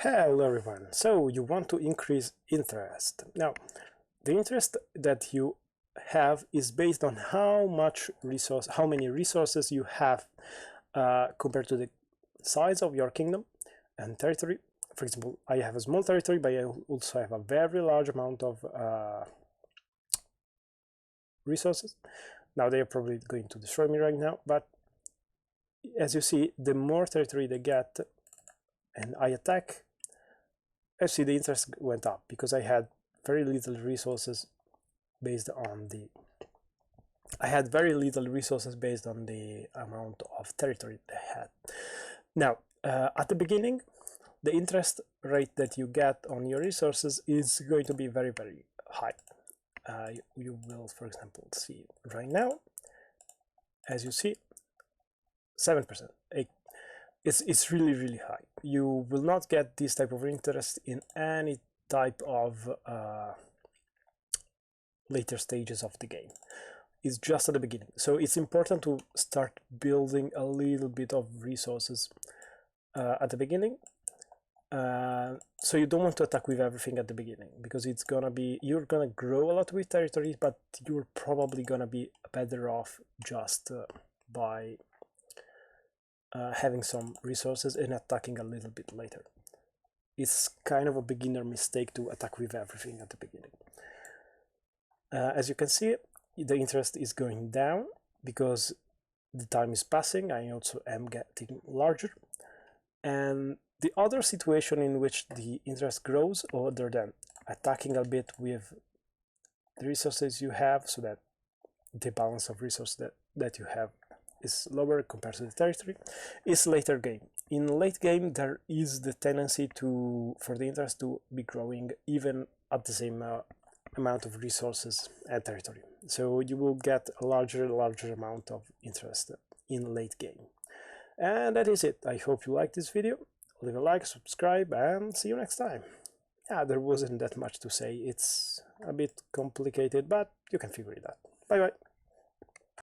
Hello everyone. So you want to increase interest. Now, the interest that you have is based on how many resources you have compared to the size of your kingdom and territory. For example, I have a small territory, but I also have a very large amount of resources. Now they are probably going to destroy me right now, but as you see, the more territory they get and I attack, actually the interest went up because I had very little resources based on the amount of territory they had. Now, at the beginning, the interest rate that you get on your resources is going to be very, very high. You will, for example, see right now, as you see, 7%. It's really, really high. You will not get this type of interest in any type of later stages of the game. It's just at the beginning. So it's important to start building a little bit of resources at the beginning. So you don't want to attack with everything at the beginning, because you're gonna grow a lot with territories, but you're probably gonna be better off just by having some resources and attacking a little bit later. It's kind of a beginner mistake to attack with everything at the beginning. As you can see, the interest is going down because the time is passing. I also am getting larger. And the other situation in which the interest grows, other than attacking a bit with the resources you have, so that the balance of resources that you have is lower compared to the territory, is later game. In late game, there is the tendency for the interest to be growing even at the same amount of resources and territory. So you will get a larger amount of interest in late game. And that is it. I hope you liked this video. Leave a like, subscribe, and see you next time. Yeah, there wasn't that much to say. It's a bit complicated, but you can figure it out. Bye bye.